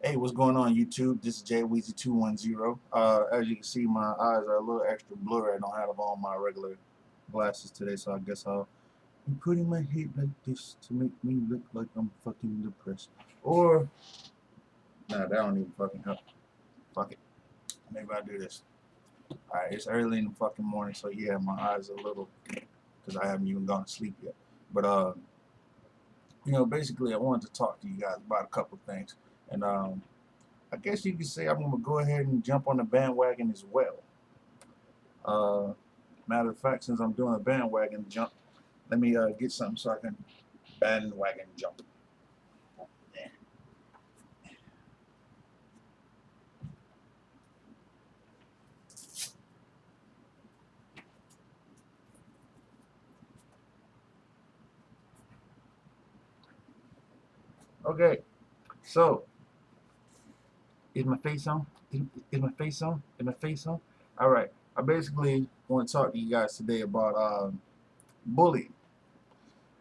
Hey, what's going on, YouTube? This is JWeezy210. As you can see, my eyes are a little extra blurry. I don't have on my regular glasses today, so I guess I'll be putting my head like this to make me look like I'm fucking depressed. Or, nah, that don't even fucking help. Fuck it. Maybe I'll do this. Alright, it's early in the fucking morning, so yeah, my eyes are a little, because I haven't even gone to sleep yet. But, basically, I wanted to talk to you guys about a couple things. And, I guess you could say I'm going to go ahead and jump on the bandwagon as well. Uh, Matter of fact, since I'm doing a bandwagon jump, let me get something so I can bandwagon jump. Yeah. Okay, so is my face on? Is my face on? Is my face on? All right. I basically want to talk to you guys today about bullying.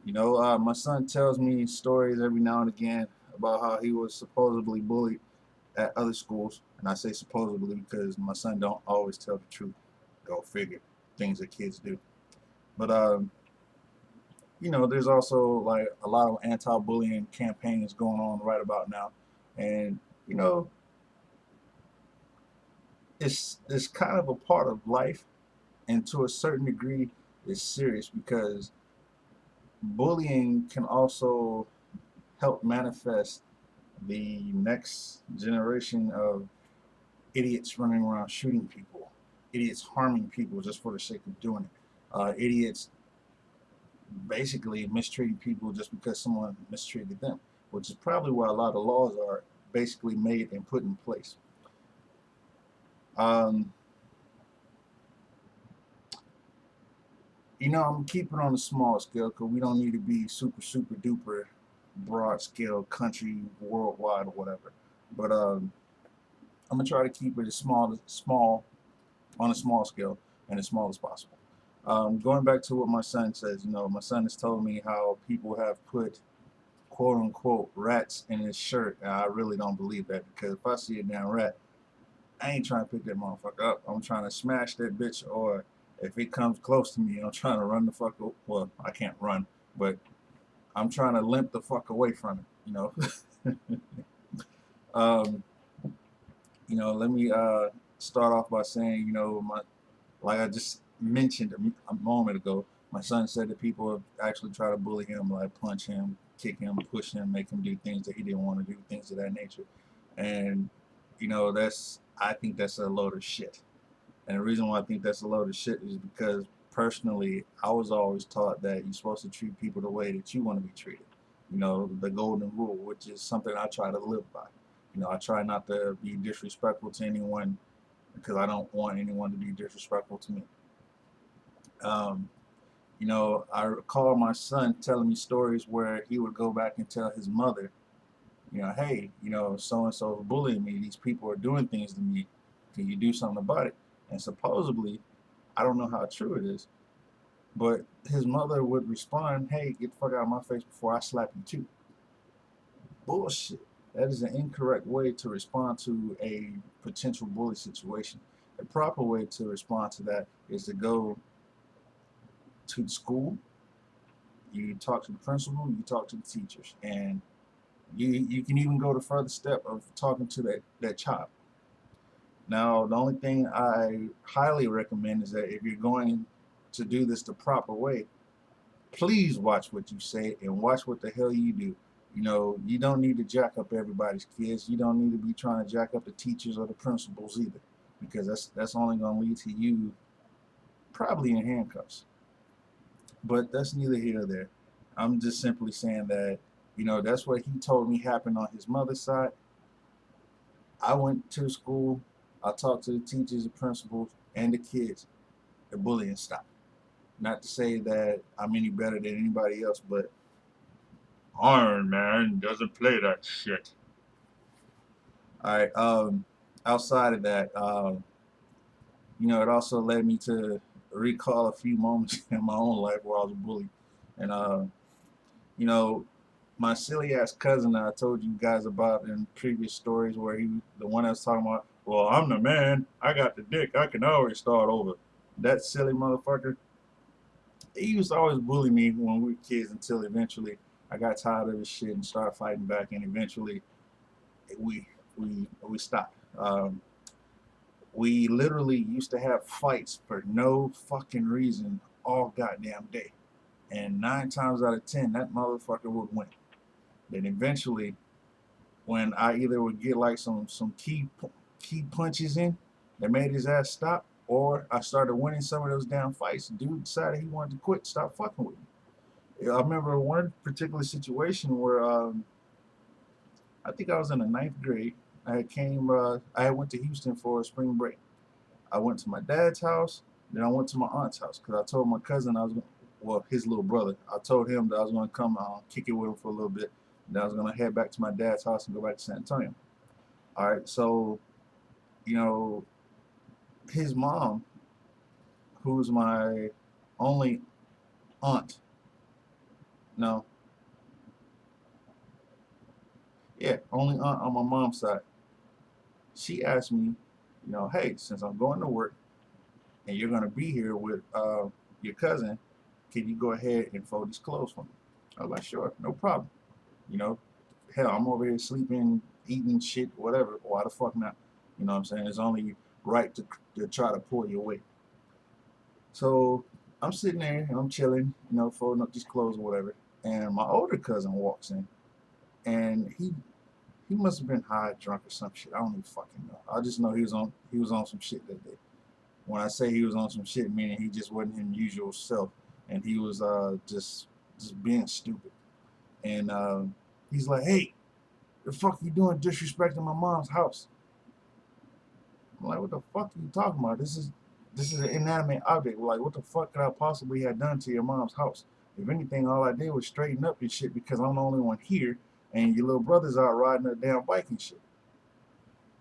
My son tells me stories every now and again about how he was supposedly bullied at other schools, and I say supposedly because my son don't always tell the truth. Go figure. Things that kids do. But there's also like a lot of anti-bullying campaigns going on right about now, and you know, it's kind of a part of life, and to a certain degree, it's serious because bullying can also help manifest the next generation of idiots running around shooting people, idiots harming people just for the sake of doing it, idiots basically mistreating people just because someone mistreated them, which is probably why a lot of laws are basically made and put in place. Um, I'm keeping on a small scale because we don't need to be super, super duper broad scale, country, worldwide, or whatever. But I'm gonna try to keep it as small, on a small scale, and as small as possible. Going back to what my son says, my son has told me how people have put quote unquote rats in his shirt, and I really don't believe that because if I see a damn rat, I ain't trying to pick that motherfucker up. I'm trying to smash that bitch, or if it comes close to me, I'm trying to run the fuck. Well, I can't run, but I'm trying to limp the fuck away from it. um, let me start off by saying, like I just mentioned a moment ago, my son said that people have actually tried to bully him, like punch him, kick him, push him, make him do things that he didn't want to do, things of that nature. And I think that's a load of shit. And the reason why I think that's a load of shit is because personally, I was always taught that you're supposed to treat people the way that you want to be treated. The golden rule, which is something I try to live by. I try not to be disrespectful to anyone because I don't want anyone to be disrespectful to me. Um, I recall my son telling me stories where he would go back and tell his mother, hey, so and so is bullying me. These people are doing things to me. Can you do something about it? And supposedly, I don't know how true it is, but his mother would respond, hey, get the fuck out of my face before I slap you too. Bullshit. That is an incorrect way to respond to a potential bully situation. The proper way to respond to that is to go to the school, you talk to the principal, you talk to the teachers, and you can even go the further step of talking to that child. Now, the only thing I highly recommend is that if you're going to do this the proper way, please watch what you say and watch what the hell you do. You don't need to jack up everybody's kids. You don't need to be trying to jack up the teachers or the principals either, because that's only going to lead to you probably in handcuffs. But that's neither here nor there. I'm just simply saying that, that's what he told me happened on his mother's side. I went to school, I talked to the teachers, the principals, and the kids. The bullying stopped. Not to say that I'm any better than anybody else, but Iron Man doesn't play that shit. All right. Outside of that, it also led me to recall a few moments in my own life where I was bullied, and you know, my silly ass cousin that I told you guys about in previous stories, where he, the one that's talking about, well, I'm the man, I got the dick, I can always start over. That silly motherfucker, he used to always bully me when we were kids until eventually I got tired of his shit and started fighting back, and eventually we we stopped. We literally used to have fights for no fucking reason all goddamn day, and 9 times out of 10 that motherfucker would win. Then eventually, when I either would get like some key punches in that made his ass stop, or I started winning some of those damn fights, dude decided he wanted to quit, stop fucking with me. I remember one particular situation where I think I was in the ninth grade. I had went to Houston for a spring break. I went to my dad's house, then I went to my aunt's house because I told my cousin I was going, well, his little brother. I told him that I was going to come kick it with him for a little bit. Then I was going to head back to my dad's house and go back to San Antonio. All right, so you know, his mom, who's my only aunt, no, yeah, only aunt on my mom's side. She asked me, hey, since I'm going to work and you're going to be here with your cousin, can you go ahead and fold these clothes for me? I was like, sure, no problem. You know, hell, I'm over here sleeping, eating shit, whatever. Why the fuck not? You know what I'm saying? It's only right to try to pull your weight. So I'm sitting there and I'm chilling, folding up these clothes or whatever. And my older cousin walks in, and he must have been high, drunk, or some shit. I don't even fucking know. I just know he was on some shit that day. When I say he was on some shit, meaning he just wasn't his usual self, and he was just being stupid. And he's like, "Hey, the fuck you doing disrespecting my mom's house?" I'm like, "What the fuck are you talking about? This is an inanimate object. Like, what the fuck could I possibly have done to your mom's house? If anything, all I did was straighten up your shit because I'm the only one here, and your little brother's out riding a damn bike and shit."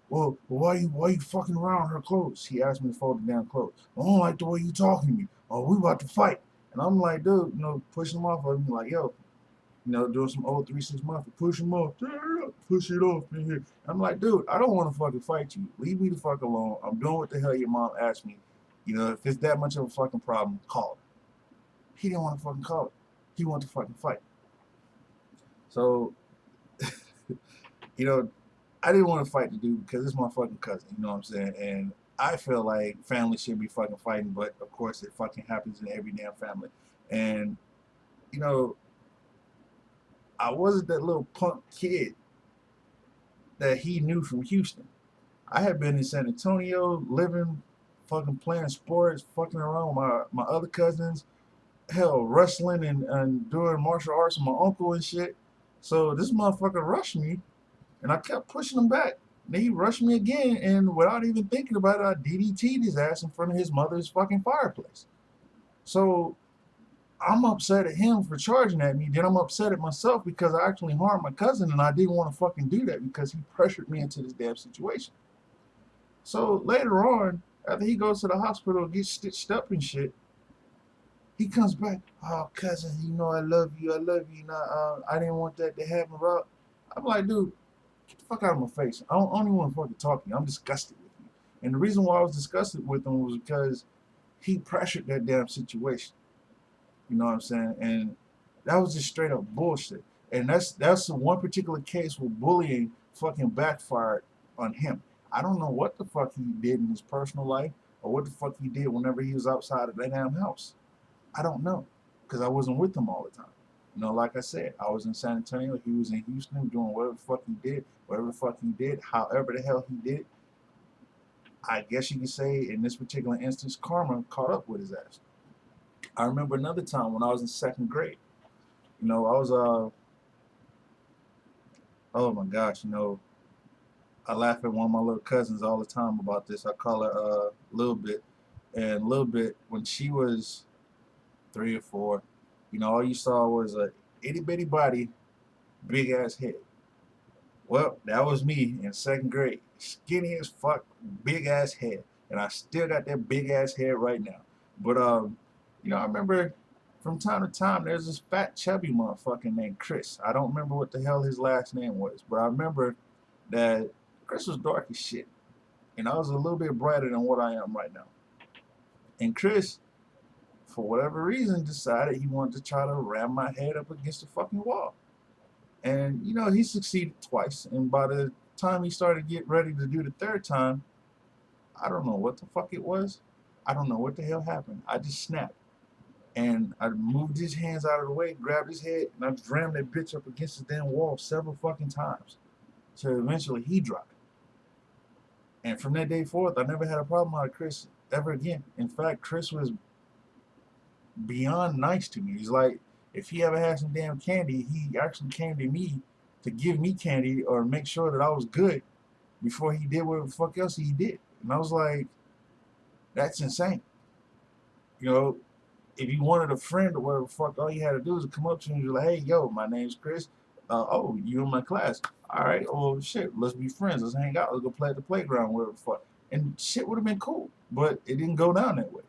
Well, why you fucking around her clothes? He asked me to fold the damn clothes. I don't like the way you talking to me. Oh, we about to fight. And I'm like, dude, pushing him off of me, like, yo, doing some old 3 6 Mafia, push him off, push it off in here. I'm like, dude, I don't want to fucking fight you. Leave me the fuck alone. I'm doing what the hell your mom asked me. If it's that much of a fucking problem, call it. He didn't want to fucking call it. He wanted to fucking fight. So, you know, I didn't want to fight the dude because it's my fucking cousin. You know what I'm saying? And I feel like family should be fucking fighting, but of course it fucking happens in every damn family. And you know, I wasn't that little punk kid that he knew from Houston. I had been in San Antonio, living, fucking playing sports, fucking around with my other cousins, hell, wrestling and doing martial arts with my uncle and shit. So this motherfucker rushed me, and I kept pushing him back. Then he rushed me again, and without even thinking about it, I DDT'd his ass in front of his mother's fucking fireplace. So I'm upset at him for charging at me. Then I'm upset at myself because I actually harmed my cousin, and I didn't want to fucking do that because he pressured me into this damn situation. So later on, after he goes to the hospital, gets stitched up and shit, he comes back. Oh, cousin, I love you. I love you. I didn't want that to happen, bro. I'm like, dude, get the fuck out of my face. I don't even want to fucking talk to you. I'm disgusted with you. And the reason why I was disgusted with him was because he pressured that damn situation. You know what I'm saying? And that was just straight up bullshit. And that's the one particular case where bullying fucking backfired on him. I don't know what the fuck he did in his personal life or what the fuck he did whenever he was outside of that damn house. I don't know because I wasn't with him all the time. Like I said, I was in San Antonio. He was in Houston doing whatever the fuck he did, however the hell he did it. I guess you could say in this particular instance, karma caught up with his ass. I remember another time when I was in second grade. I was oh my gosh, I laugh at one of my little cousins all the time about this. I call her Little Bit, and Little Bit when she was 3 or 4, all you saw was a itty bitty body, big ass head. Well, that was me in second grade, skinny as fuck, big ass head, and I still got that big ass head right now. But I remember from time to time, there's this fat, chubby motherfucker named Chris. I don't remember what the hell his last name was, but I remember that Chris was dark as shit. And I was a little bit brighter than what I am right now. And Chris, for whatever reason, decided he wanted to try to ram my head up against the fucking wall. And, you know, he succeeded twice. And by the time he started to get ready to do the third time, I don't know what the fuck it was. I don't know what the hell happened. I just snapped. And I moved his hands out of the way, grabbed his head, and I just rammed that bitch up against the damn wall several fucking times. So eventually he dropped. And from that day forth, I never had a problem with Chris ever again. In fact, Chris was beyond nice to me. He's like, if he ever had some damn candy, he actually came to me to give me candy or make sure that I was good before he did whatever the fuck else he did. And I was like, that's insane. You know, if you wanted a friend or whatever the fuck, all you had to do is come up to him and be like, hey, yo, my name's Chris. Oh, you in my class. All right, oh, shit, let's be friends. Let's hang out. Let's go play at the playground, whatever the fuck. And shit would have been cool, but it didn't go down that way.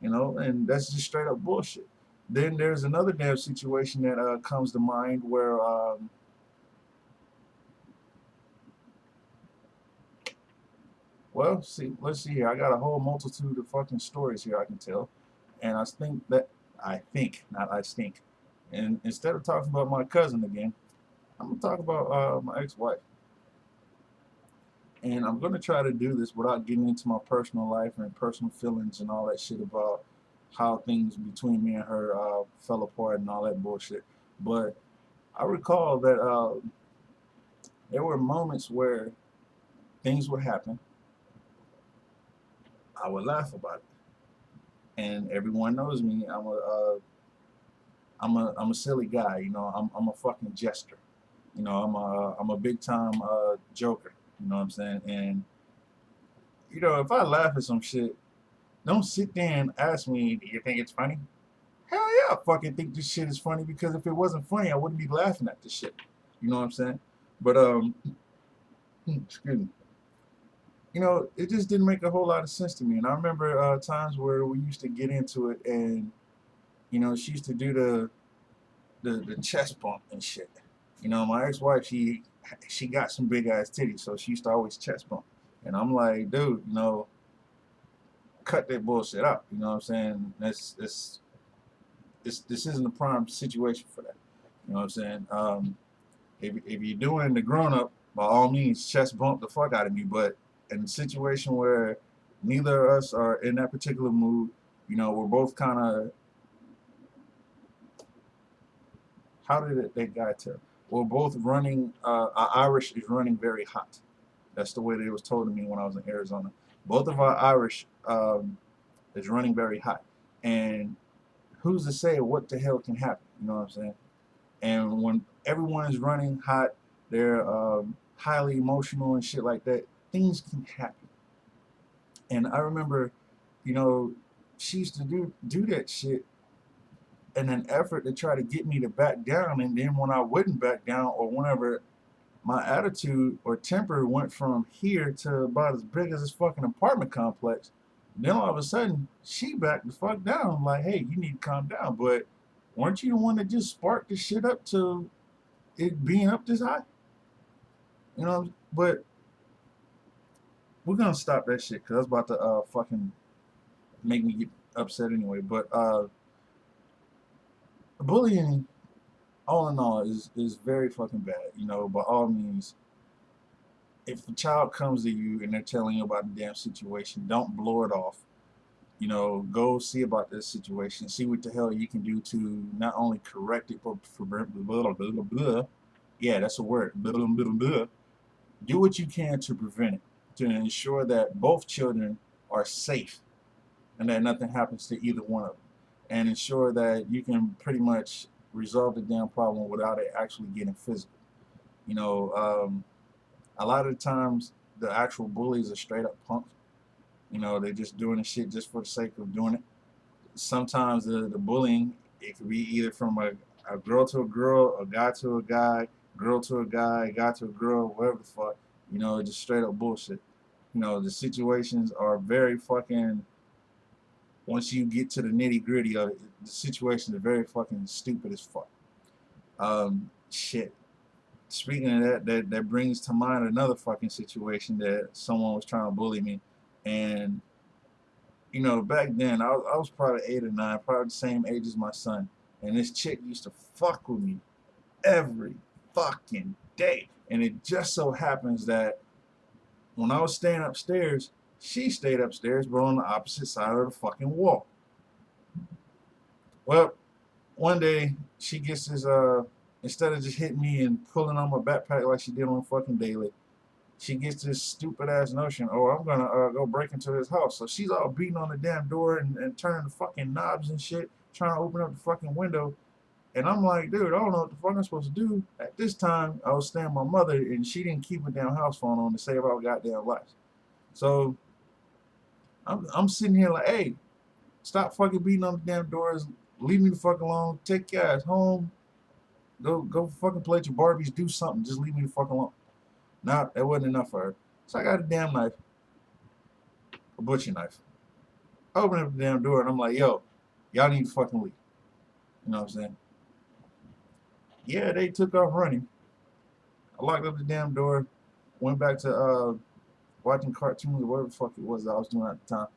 You know, and that's just straight up bullshit. Then there's another damn situation that comes to mind where, well, see, let's see here. I got a whole multitude of fucking stories here I can tell. And not I stink. And instead of talking about my cousin again, I'm going to talk about my ex-wife. And I'm going to try to do this without getting into my personal life and personal feelings and all that shit about how things between me and her fell apart and all that bullshit. But I recall that there were moments where things would happen. I would laugh about it. And everyone knows me. I'm a silly guy. You know, I'm a fucking jester. You know, I'm a big time joker. You know what I'm saying? And you know, if I laugh at some shit, don't sit there and ask me, do you think it's funny? Hell yeah, I fucking think this shit is funny, because if it wasn't funny, I wouldn't be laughing at this shit. You know what I'm saying? But excuse me. You know, it just didn't make a whole lot of sense to me. And I remember times where we used to get into it, and you know, she used to do the chest bump and shit. You know, my ex-wife, she got some big ass titties, so she used to always chest bump. And I'm like, dude, you know, cut that bullshit out. You know what I'm saying? This isn't a prime situation for that. You know what I'm saying? If you're doing the grown up, by all means, chest bump the fuck out of me. But in a situation where neither of us are in that particular mood, you know, we're both kind of, how did that guy tell? We're both running, our Irish is running very hot. That's the way that it was told to me when I was in Arizona. Both of our Irish is running very hot. And who's to say what the hell can happen? You know what I'm saying? And when everyone is running hot, they're highly emotional and shit like that, things can happen. And I remember, you know, she used to do that shit in an effort to try to get me to back down. And then when I wouldn't back down, or whenever my attitude or temper went from here to about as big as this fucking apartment complex, then all of a sudden she backed the fuck down. I'm like, hey, you need to calm down. But weren't you the one that just sparked the shit up to it being up this high? You know, but we're gonna stop that shit, because that's about to fucking make me get upset anyway. But bullying, all in all, is very fucking bad. You know, by all means, if a child comes to you and they're telling you about the damn situation, don't blow it off. You know, go see about this situation, see what the hell you can do to not only correct it, but yeah, that's a word. Do what you can to prevent it, to ensure that both children are safe and that nothing happens to either one of them, and ensure that you can pretty much resolve the damn problem without it actually getting physical. You know, a lot of the times the actual bullies are straight up punks. You know, they're just doing the shit just for the sake of doing it. Sometimes the bullying, it could be either from a girl to a girl, a guy to a guy, girl to a guy to a girl, whatever the fuck. You know, just straight up bullshit. You know, the situations are very fucking once you get to the nitty gritty of it, the situation is very fucking stupid as fuck. Shit. Speaking of that brings to mind another fucking situation that someone was trying to bully me, and you know, back then I was probably 8 or 9, probably the same age as my son, and this chick used to fuck with me every fucking day, and it just so happens that when I was staying upstairs, she stayed upstairs, but on the opposite side of the fucking wall. Well, one day she gets this instead of just hitting me and pulling on my backpack like she did on fucking daily, she gets this stupid ass notion, oh, I'm gonna go break into this house. So she's all beating on the damn door and turning the fucking knobs and shit, trying to open up the fucking window. And I'm like, dude, I don't know what the fuck I'm supposed to do. At this time, I was staying with my mother, and she didn't keep a damn house phone on to save our goddamn lives. So I'm sitting here like, hey, stop fucking beating on the damn doors. Leave me the fuck alone. Take your ass home. Go fucking play with your Barbies. Do something. Just leave me the fuck alone. Nah, that wasn't enough for her. So I got a damn knife, a butcher knife. I open up the damn door and I'm like, yo, y'all need to fucking leave. You know what I'm saying? Yeah, they took off running. I locked up the damn door, went back to watching cartoons or whatever the fuck it was that I was doing at the time.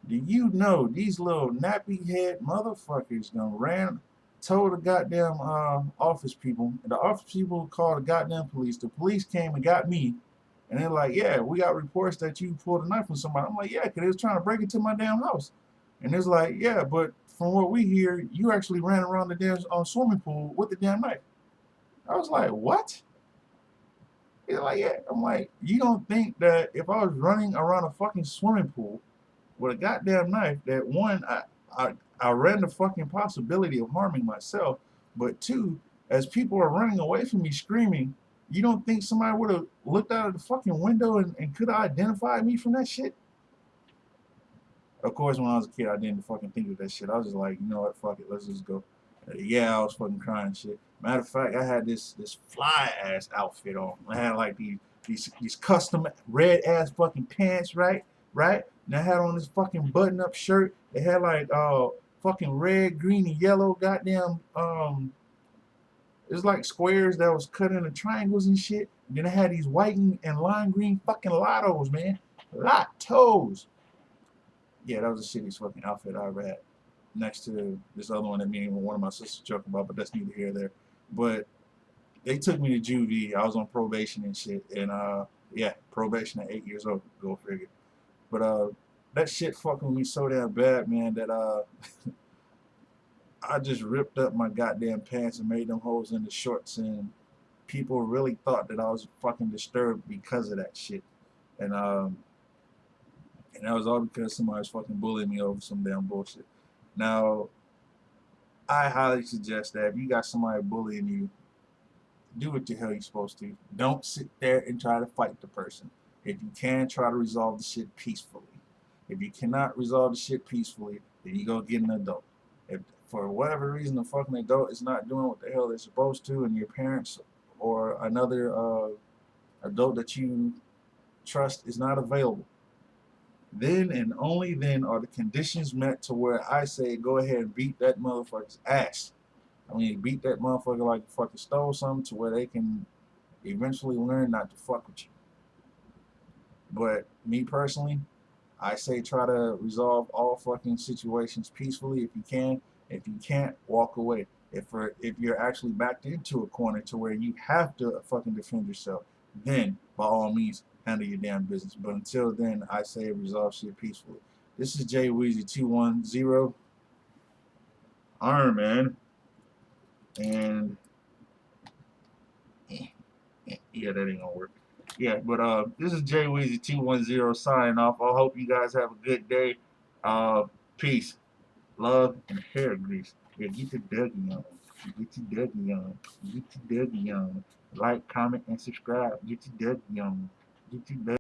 Do you know these little nappy head motherfuckers done ran, told the goddamn office people, and the office people called the goddamn police. The police came and got me, and they're like, yeah, we got reports that you pulled a knife on somebody. I'm like, yeah, because they was trying to break into my damn house. And it's like, yeah, but from what we hear, you actually ran around the damn swimming pool with the damn knife. I was like, what? He's like, yeah. I'm like, you don't think that if I was running around a fucking swimming pool with a goddamn knife, that one, I ran the fucking possibility of harming myself, but two, as people are running away from me screaming, you don't think somebody would have looked out of the fucking window and could have identified me from that shit? Of course, when I was a kid, I didn't fucking think of that shit. I was just like, you know what, fuck it, let's just go. Yeah, I was fucking crying and shit. Matter of fact, I had this fly ass outfit on. I had like these custom red ass fucking pants, right? And I had on this fucking button up shirt. It had like fucking red, green, and yellow goddamn it's like squares that was cut into triangles and shit. And then I had these white and lime green fucking lottos, man. Lottos. Yeah, that was the shittiest fucking outfit I ever had. Next to this other one that me and one of my sisters joking about, but that's neither here nor there. But they took me to juvie. I was on probation and shit. And yeah, probation at 8 years old. Go figure. But that shit fucking with me so damn bad, man, that I just ripped up my goddamn pants and made them holes in the shorts, and people really thought that I was fucking disturbed because of that shit. And that was all because somebody was fucking bullying me over some damn bullshit. Now, I highly suggest that if you got somebody bullying you, do what the hell you're supposed to. Don't sit there and try to fight the person. If you can, try to resolve the shit peacefully. If you cannot resolve the shit peacefully, then you go get an adult. If for whatever reason the fucking adult is not doing what the hell they're supposed to, and your parents or another adult that you trust is not available, then and only then are the conditions met to where I say go ahead and beat that motherfucker's ass. I mean, beat that motherfucker like you fucking stole something to where they can eventually learn not to fuck with you. But me personally, I say try to resolve all fucking situations peacefully if you can. If you can't, walk away. If you're actually backed into a corner to where you have to fucking defend yourself, then by all means handle your damn business. But until then, I say resolve shit peacefully. This is Jay Weezy 210 Iron Man, and yeah, that ain't gonna work. Yeah, but this is Jay Weezy 210 signing off. I hope you guys have a good day. Peace, love, and hair grease. Yeah, get your Dougie on. Get your Dougie on. Get your Dougie on. Like, comment, and subscribe. Get your Dougie on. Get your Dougie.